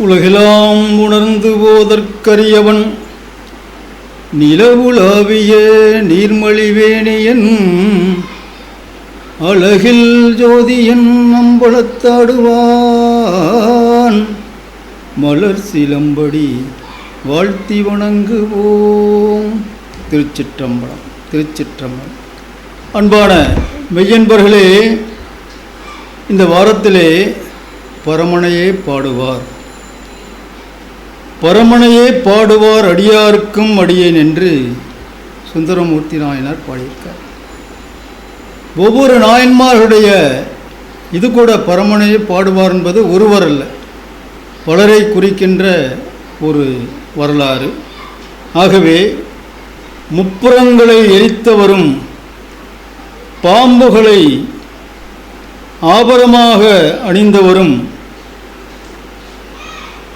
உலகெல்லாம் உணர்ந்து போதற்கரியவன் நிலவுலாவிய நீர்மலிவேணியன் அழகில் ஜோதியன் அம்பலத்தாடுவான் மலர் சிலம்படி வாழ்த்தி வணங்குவோம். திருச்சிற்றம்பலம். திருச்சிற்றம்பலம். அன்பான மெய்யன்பர்களே, இந்த வாரத்திலே பரமனையே பாடுவார், பரமனையே பாடுவார் அடியாருக்கும் அடியேன் என்று சுந்தரமூர்த்தி நாயனார் பாடியிருக்கார். ஒவ்வொரு நாயன்மார்களுடைய இது கூட பரமனையே பாடுவார் என்பது ஒருவர் அல்ல, பலரை குறிக்கின்ற ஒரு வரலாறு. ஆகவே முப்புறங்களை எரித்தவரும் பாம்புகளை ஆபரணமாக அணிந்தவரும்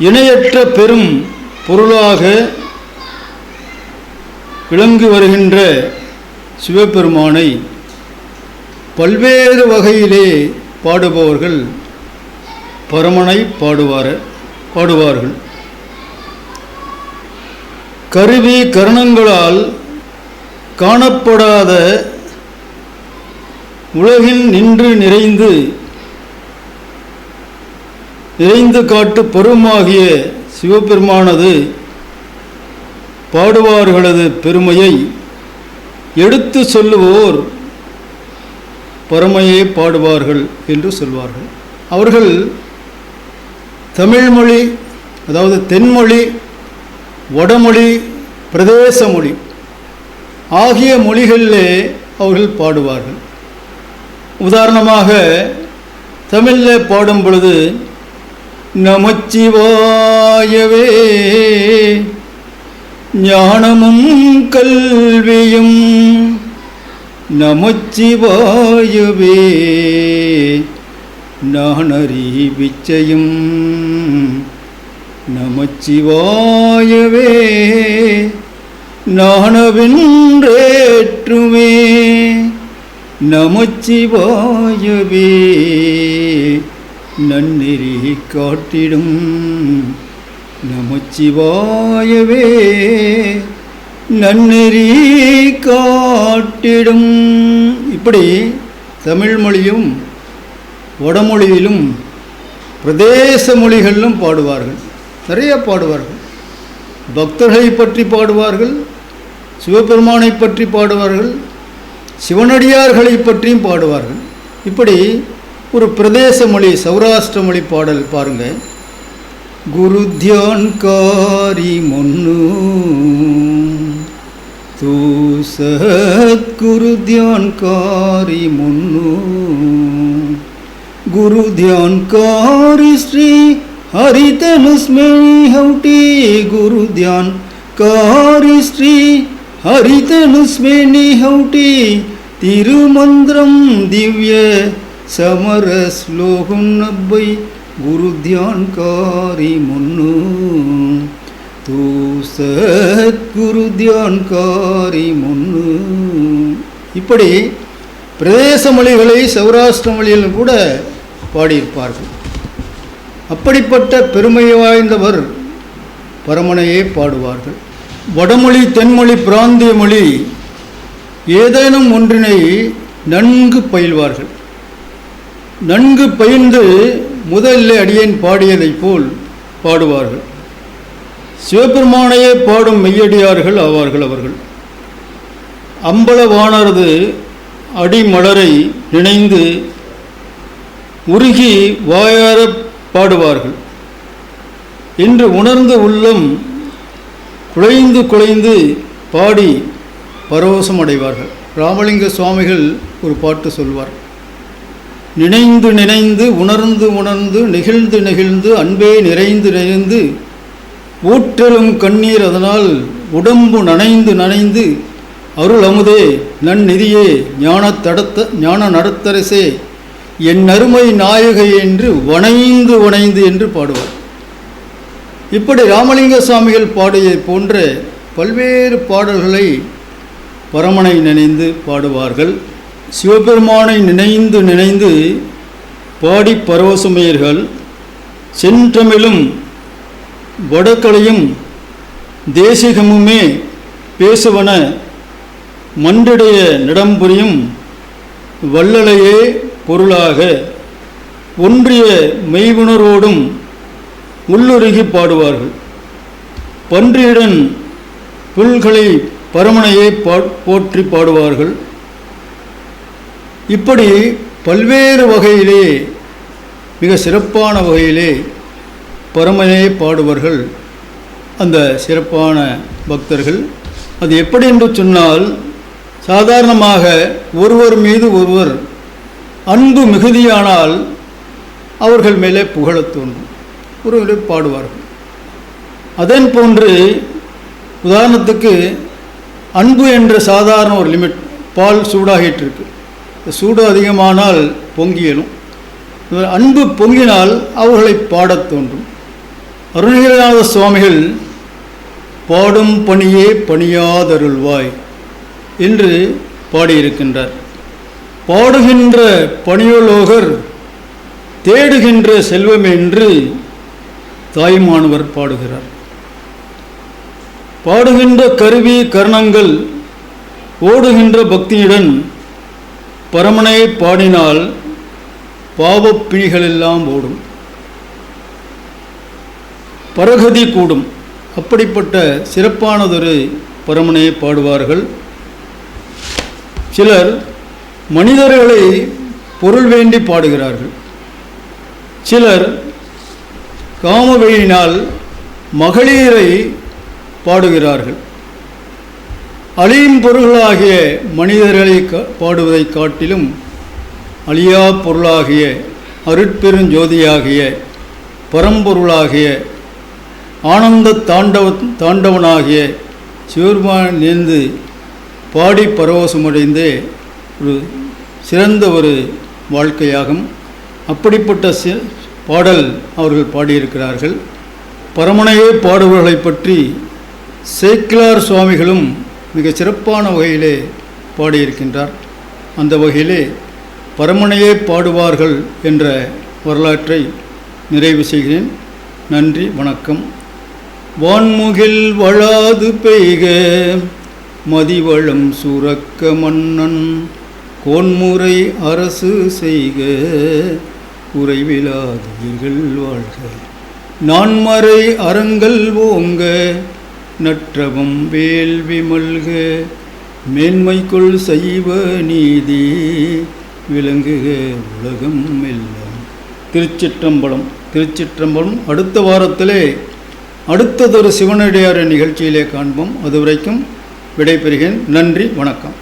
இணையற்ற பெரும் பொருளாக விளங்கி வருகின்ற சிவபெருமானை பல்வேறு வகையிலே பாடுபவர்கள் பரமனை பாடுவார்கள். கருவி கரணங்களால் காணப்படாத உலகில் நின்று நிறைந்து காட்டு பெருமாகிய சிவபெருமானது பாடுவார்களது பெருமையை எடுத்து சொல்லுவோர் பரமையே பாடுவார்கள் என்று சொல்வார்கள். அவர்கள் தமிழ்மொழி, அதாவது தென்மொழி, வடமொழி, பிரதேச மொழி ஆகிய மொழிகளிலே அவர்கள் பாடுவார்கள். உதாரணமாக தமிழில் பாடும் பொழுது நமச்சிவாயவே ஞானமும் கல்வியும், நமச்சிவாயவே நானறிவிச்சையும், நமச்சிவாயவே நானவென்றேற்றுமே, நமச்சிவாயவே நன்னெறி காட்டிடும், நமச்சிவாயவே நன்னெறி காட்டிடும். இப்படி தமிழ் மொழியும் வடமொழியிலும் பிரதேச மொழிகளிலும் பாடுவார்கள், நிறைய பாடுவார்கள். பக்தர்களை பற்றி பாடுவார்கள், சிவபெருமானை பற்றி பாடுவார்கள், சிவனடியார்களை பற்றியும் பாடுவார்கள். இப்படி ஒரு பிரதேச மொழி சௌராஷ்டிர மொழி பாடல் பாருங்க. குரு தியான் காரி முன்னு தூ சத்குரு தியான் காரி முன்னு, குரு தியான் காரி ஸ்ரீ ஹரிதனுஸ்மேனி ஹவுட்டி, குரு தியான் காரி ஸ்ரீ ஹரிதனுஸ்மேனி ஹவுட்டி, திருமந்திரம் திவ்ய समर श्लोकम नब्बई, गुरु ध्यान कारी मुन्नु तू सद्गुरु ध्यान कारी मुन्नु. இப்படி பிரதேச மொழிகளை சௌராஷ்டிர மொழியிலும் கூட பாடியிருப்பார்கள். அப்படிப்பட்ட பெருமை வாய்ந்தவர் பரமனையே பாடுவார்கள். வடமொழி, தென்மொழி, பிராந்திய மொழி ஏதேனும் ஒன்றினை நன்கு பயில்வார்கள். நன்கு பயின்று முதலில் அடியேன் பாடியதைப் போல் பாடுவார்கள். சிவபெருமானையே பாடும் மெய்யடியார்கள் ஆவார்கள் அவர்கள். அம்பலவானரது அடிமலரை நினைந்து உருகி வாயார பாடுவார்கள் என்று உணர்ந்து உள்ளம் குலைந்து பாடி பரவசம் அடைவார்கள். ராமலிங்க சுவாமிகள் ஒரு பாட்டு சொல்வார். நினைந்து உணர்ந்து நெகிழ்ந்து அன்பே நிறைந்து ஊற்றலும் கண்ணீர் அதனால் உடம்பு நனைந்து அருள் அமுதே நன்னிதியே ஞான நடத்தரசே என் அருமை நாயகை என்று வணைந்து என்று பாடுவார். இப்படி ராமலிங்க சுவாமிகள் பாடிய போன்ற பல்வேறு பாடல்களை பரமனை நினைந்து பாடுவார்கள். சிவபெருமானை நினைந்து பாடி பரவசமேயர்கள் சென்றமிழும் வடக்கலையும் தேசிகமுமே பேசுவன மன்றிடைய நடம்புரியும் வள்ளலையே பொருளாக ஒன்றிய மெய்வுணர்வோடும் உள்ளுருகி பாடுவார்கள். பன்றியுடன் புல்களை பரமனையை போற்றி பாடுவார்கள். இப்படி பல்வேறு வகையிலே மிக சிறப்பான வகையிலே பரமனையை பாடுவார்கள் அந்த சிறப்பான பக்தர்கள். அது எப்படி என்று சொன்னால், சாதாரணமாக ஒருவர் மீது ஒருவர் அன்பு மிகுதியானால் அவர்கள் மேலே புகழத் தோன்றும், ஒருவரை பாடுவார்கள். அதன் போன்று உதாரணத்துக்கு அன்பு என்ற சாதாரண ஒரு லிமிட், பால் சூடாகிட்டு இருக்கு, சூடு அதிகமானால் பொங்கியலும், அன்பு பொங்கினால் அவர்களை பாடத் தோன்றும். அருணகிரிநாத சுவாமிகள் பாடும் பணியே பணியாதருள்வாய் என்று பாடியிருக்கின்றார். பாடுகின்ற பணியுலோகர் தேடுகின்ற செல்வம் என்று தாய்மானவர் பாடுகிறார். பாடுகின்ற கருவி கர்ணங்கள் ஓடுகின்ற பக்தியுடன் பரமனை பாடினால் பாவப் பிணிகளெல்லாம் ஓடும், பரகதி கூடும். அப்படிப்பட்ட சிறப்பானதொரு பரமனை பாடுவார்கள். சிலர் மனிதர்களை பொருள் வேண்டி பாடுகிறார்கள். சிலர் காமவெளியினால் மகளிரை பாடுகிறார்கள். அழியும் பொருள்களாகிய மனிதர்களை பாடுவதை காட்டிலும் அழியா பொருளாகிய அருட்பெருஞ்சோதியாகிய பரம்பொருளாகிய ஆனந்த தாண்டவனாகிய சிவபெருமான் நேர்ந்து பாடி பரவசமடைந்தே ஒரு சிறந்த ஒரு வாழ்க்கையாகும். அப்படிப்பட்ட பாடல் அவர்கள் பாடியிருக்கிறார்கள். பரமனையே பாடுபவர்களை பற்றி சேக்கிழார் சுவாமிகளும் மிக சிறப்பான வகையிலே பாடியிருக்கின்றார். அந்த வகையிலே பரமனையே பாடுவார்கள் என்ற வரலாற்றை நிறைவு செய்கிறேன். நன்றி, வணக்கம். வான்முகில் வளாது பெய்க மதிவளம் சுரக்க மன்னன் கோன்முறை அரசு செய்க உறைவிலாதீர்கள் வாழ்க நான்மறை அறங்கள் ஓங்க நற்றவம் வேள்வி மல்க மேன்மைக்குள் சைவ நீதி விளங்குக உலகம் எல்லாம். திருச்சிற்றம்பலம். திருச்சிற்றம்பலம். அடுத்த வாரத்திலே அடுத்ததொரு சிவனடியார் நிகழ்ச்சியிலே காண்போம். அதுவரைக்கும் விடைபெறுகிறேன். நன்றி, வணக்கம்.